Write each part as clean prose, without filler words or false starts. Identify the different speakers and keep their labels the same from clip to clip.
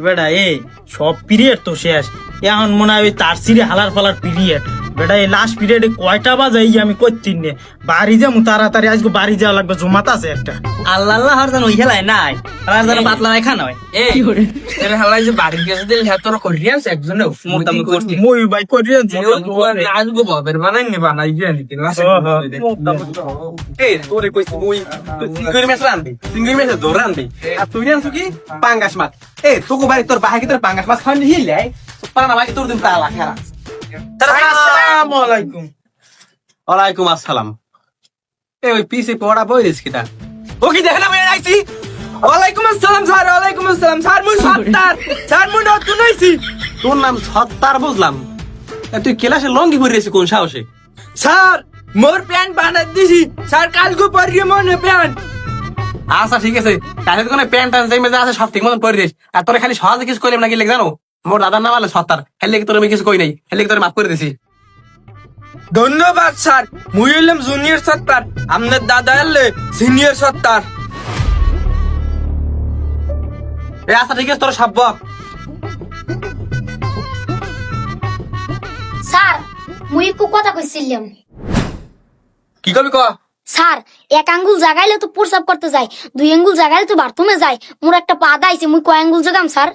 Speaker 1: বেটা সব পিরিয়ড তো শেষ, এখন মনে হয় ওই তার সিরে হালার ফালার পিরিয়ড। বেটা এই লাস্ট পিরিয়ডে কয়টা বাজে আমি করছি নে, বাড়ি যাবো তাড়াতাড়ি, আজকে বাড়ি যাওয়া লাগবে, জমাত আছে একটা।
Speaker 2: আল্লাহ আল্লাহ আর জানো ওই খেলায় নাই, আর জানো পাতলা নাই খানা হয়।
Speaker 3: এর হালাই যে বাড়ি গেছে দিল হ্যাঁ তোরা করিয়াস একজনে
Speaker 1: মোটামুটি করছি মই ভাই করিয়েন
Speaker 3: আজগো বাবের বানাই গিয়ে নিতে
Speaker 4: এই তোরে কইছি মুই সিঙ্গুর মেস রানবি, সিঙ্গুর মেসে দৌড় রানবি, আর তুই রানছু কি পাঙ্গাস মাছ। এই তোকে বাড়ি তোর বাহাই কি তোর পাঙ্গাস মাছ খাওয়ানি হিলে পানা বাকি তোর দিন তালা খেলা।
Speaker 1: আসসালামু আলাইকুম।
Speaker 4: ওয়ালাইকুম আসসালাম। এই ওই পিছে পড়া বই রেস কিটা ও কি দেখনা বই আইছি।
Speaker 3: ওয়ালাইকুম আসসালাম স্যার, ওয়ালাইকুম আসসালাম স্যার, মুই সত্তার স্যার, মুই নতুন হইছি।
Speaker 4: তোর নাম সত্তার বুঝলাম, তুই ক্লাসে লঙ্গি পরে রেছিস কোন সাহসে?
Speaker 3: স্যার মোর প্যান্ট বানাই দিছি স্যার, কালকে পরিয়ে মনে প্যান্ট।
Speaker 4: আচ্ছা ঠিক আছে, কাছে কোনো প্যান্ট টান যাই মেজা আছে সব ঠিক মতন পরে দিস। আর তোরে খালি সহজে কিছু কইলাম নাকি লেখ জানো, মোর দাদার নাম আলে সত্তার, হেলে কি তোর আমি কিছু কই নাই, হেলে তোরে মাফ করে দিছি।
Speaker 3: ধন্যবাদ স্যার, মুই হইলাম জুনিয়র সত্তার, আপনার দাদা হলে সিনিয়র সত্তার।
Speaker 4: এ আচ্ছা ঠিক আছে, তোর সব বক।
Speaker 5: স্যার মুই একটু কথা কইছিলাম।
Speaker 4: কি কবি ক?
Speaker 5: স্যার এক আঙ্গুল জাগাইলে তো প্রসাব করতে যায়, দুই আঙ্গুল জাগাইলে তো বাথরুমে যায়, মোর একটা পা দাইছে, মুই কয় আঙ্গুল জাগাম স্যার?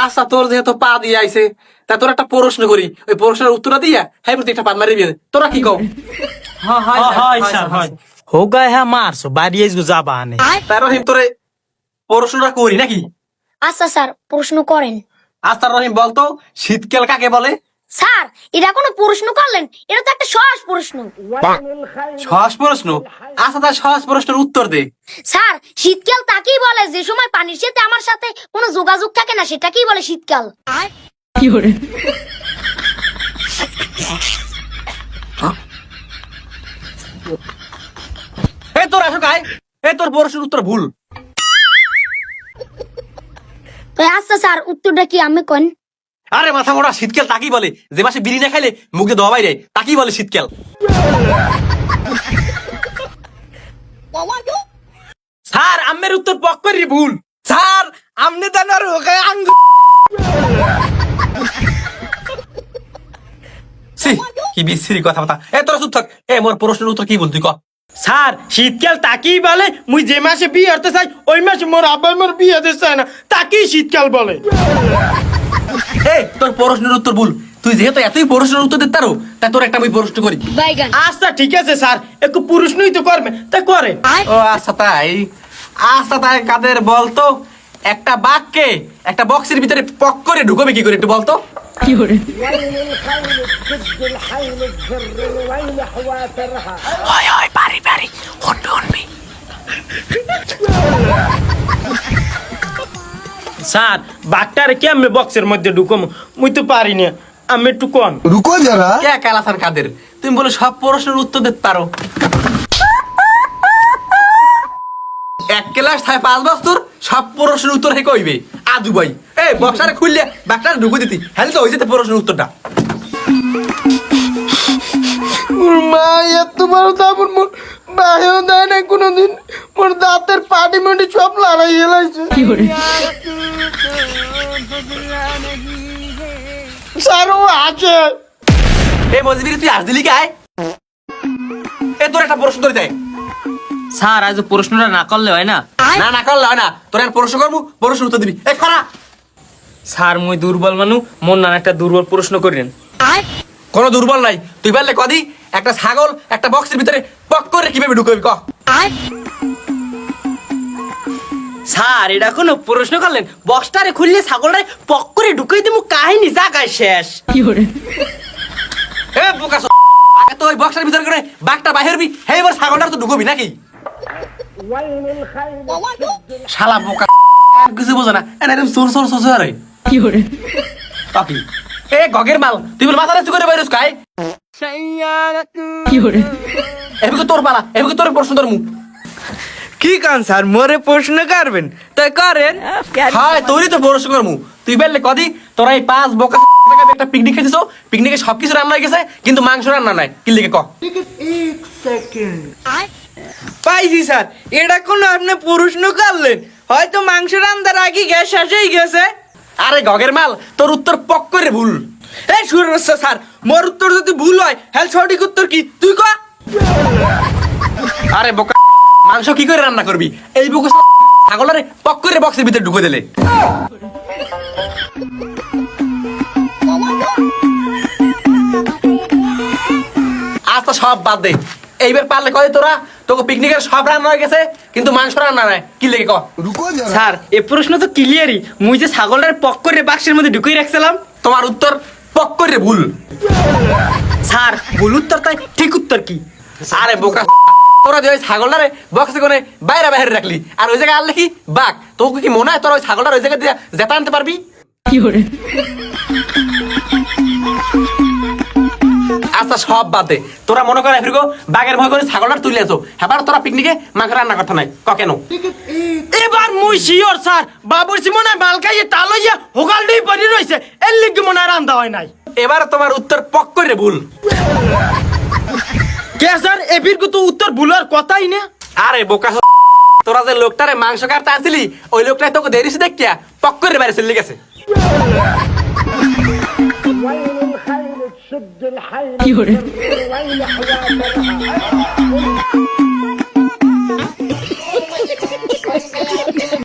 Speaker 4: আচ্ছা তোর যেহেতু পা দিয়ে আইছে, তা তোর একটা প্রশ্ন করি, ওই প্রশ্নের উত্তরটা দিয়া হ্যাঁ প্রতি একটা পা মারিবি। তোরা কি কও?
Speaker 1: হয় স্যার হয়। হোক গায়ে হ্যাঁ মারছো, বাড়ি আজকে যাবা আনে।
Speaker 4: তার রহিম তোরে প্রশ্নটা করি নাকি?
Speaker 5: আচ্ছা স্যার প্রশ্ন করেন।
Speaker 4: আচ্ছা রহিম বলতো শীতকাল কাকে বলে?
Speaker 5: স্যার এটা কোনো প্রশ্ন করলেন? এটা তো একটা সহজ প্রশ্ন।
Speaker 4: সহজ প্রশ্ন? আচ্ছা তার সহজ প্রশ্নের উত্তর দে।
Speaker 5: স্যার শীতকাল তাকেই বলে যে সময় পানির সাথে আমার সাথে কোনো যোগাযোগ থাকে না, সেটাকেই বলে শীতকাল।
Speaker 4: এই তোর আসো গায়, এই তোর প্রশ্নের উত্তর ভুল।
Speaker 5: তো আচ্ছা স্যার উত্তরটা কি আমি কোন?
Speaker 4: আরে মাথা মোটা, শীতকাল তাকেই বলে যে মাসে বিড়ি না খাইলে মুখে ধোয়া বাইরে, তাকেই বলে শীতকাল।
Speaker 3: স্যার আমের উত্তর পক্করি ভুল স্যার, আমনে জানার ওকে আঙ্গুল।
Speaker 4: ছি, কি বিশ্রী কথা বাতা। এ তোরা চুপ থাক। এ মোর প্রশ্নের উত্তর কি বল তুই ক?
Speaker 1: স্যার শীতকাল তাকেই বলে, মুই যে মাসে বিয়ে হতে চাই ওই মাসে মোর আব্বা মোর বিয়ে হতে চায় না, তাকেই শীতকাল বলে।
Speaker 4: এ তোর প্রশ্নের উত্তর ভুল। তুই যেহেতু এতই প্রশ্নের উত্তর দিতে পারো, তাই তোর একটা আমি প্রশ্ন করি।
Speaker 1: আচ্ছা ঠিক আছে স্যার, একটু প্রশ্নই তো করবে, তা করে।
Speaker 4: ও আচ্ছা তাই, আচ্ছা তাই কাদের বলতো একটা বাঘকে একটা বক্সের ভিতরে পক করে ঢুকবে কি করে একটু বলতো? হয় হয় পারি পারি, হনবে হনবে।
Speaker 1: স্যার বাঘটারে কি আমি বক্সের মধ্যে ঢুকম? মুই তো পারি না, আমি একটু কন।
Speaker 6: रुको जरा।
Speaker 4: কে কালাসান কাদের, তুমি বলে সব প্রশ্নের উত্তর দিতে পারো। এক ক্লাস থাকে 5 বছর, সব প্রশ্নের উত্তর হে কইবে আদু ভাই। এই বক্সারে খুললে বাঘটারে ঢুকে দিতি, হ্যাঁ তো হয়ে যেতে প্রশ্নের উত্তরটা।
Speaker 1: মা এত বড় দাবন মোর বাহেও দেয় না কোনোদিন, মোর দাঁতের পাটি মাটি সব লড়াই হেলাইছে। স্যার ও আছে।
Speaker 4: এই মজবিরি তুই আজ দিলি গায়। এ তোর একটা প্রশ্ন ধরে দেয়।
Speaker 2: স্যার আজ প্রশ্নটা না করলে হয় না?
Speaker 4: না না করলে হয় না, তোর একটা প্রশ্ন করবো, প্রশ্ন উত্তর দিবি। এ খারা
Speaker 2: স্যার মুই দুর্বল মানু, মোর নানা একটা দুর্বল প্রশ্ন করেন।
Speaker 4: কোনো দুর্বল নাই, তুই পারলে কদি একটা ছাগল একটা বক্সের ভিতরে পক করে কিভাবে ঢুকবি ক?
Speaker 2: স্যার এটা কোনো প্রশ্ন করলেন? বক্সটারে খুললে ছাগলটারে পক করে ঢুকাই দিমু, কাহিনী জায়গায় শেষ।
Speaker 4: এ বোকা আগে তো ওই বক্সের ভিতরে করে বাঘটা বাহির হবি, হে এবার ছাগলটা তো ঢুকবি নাকি? শালা বোকা কিছু বোঝে না, এরকম সোর সোর সোর হয় কি করে? বাকি এ গগের মাল, তুই বল মাথা নিচু করে বাইরে খাই কি করে? এবিকে তোর পালা, এবিকে তোর প্রশ্ন তোর মুখ
Speaker 3: কি কান স্যার মোরে প্রশ্ন করবেন? তাই করেন।
Speaker 4: হ্যাঁ তোরই তো প্রশ্ন করমু। তুই বললে কদি তোরা এই 5 বোকা একটা পিকনিক খেয়েছিস, পিকনিকে সবকিছু রান্না হয়ে গেছে কিন্তু মাংস রান্না নাই, কি লিখে ক?
Speaker 3: পাইছি স্যার, এটা কোনো আপনি প্রশ্ন করলেন? হয়তো মাংস রান্নার আগে গ্যাস শেষ হয়ে গেছে।
Speaker 4: আরে গগের মাল, তোর উত্তর পক করে ভুল।
Speaker 3: এই সুর স্যার, মোর উত্তর যদি ভুল হয় হ্যাঁ সঠিক উত্তর কি তুই ক?
Speaker 4: আরে বোকা, মাংস কি করে রান্না করবি? এই বুকু ছাগলারে পক করে বক্সের ভিতরে ঢুকে দিলে। আচ্ছা সব বাদ দে, এইবার পারলে কয় তোরা তোকে পিকনিকের সব রান্না হয়ে গেছে কিন্তু মাংস রান্না নাই, কি লেগে ক?
Speaker 2: স্যার এ প্রশ্ন তো ক্লিয়ারই, মুই যে ছাগলটার পক করে বাক্সের মধ্যে ঢুকিয়ে রাখছিলাম।
Speaker 4: তোমার উত্তর পক করে ভুল।
Speaker 2: স্যার ভুল উত্তর তাই ঠিক উত্তর কি?
Speaker 4: আরে বোকা, তোরা যে ওই ছাগলটারে বক্সে করে বাইরে বাইরে রাখলি আর ওই জায়গায় আনলে কি বাঘ, তোকে কি মনে হয় তোরা ওই ছাগলটার ওই জায়গায় দিয়ে জেতা আনতে পারবি? আচ্ছা সব বাদ দে, তোরা মনে করে ফিরগো বাঘের ভয় করে ছাগলটার তুলে আছো, হ্যাঁ তোরা পিকনিকে মাংস রান্না করতে নাই ক কেন?
Speaker 1: এবার মুই শিওর স্যার, বাবুর্চি মনে হয় মাল খাইয়ে টালইয়া হোগাল দিয়ে পড়ে রয়েছে, এর লিগে মনে হয় রান্দা হয় নাই।
Speaker 4: এবার তোমার উত্তর পক করে ভুল।
Speaker 1: কে স্যার এবির তো উত্তর ভুলার কথাই না।
Speaker 4: আরে বোকা, তোরা যে লোকটারে মাংস কাটতে আসছিলি ওই লোকটাই তোকে দেরিস দেখিয়া পক করে বাইরে চলে গেছে।
Speaker 6: الخيل تشد الحيل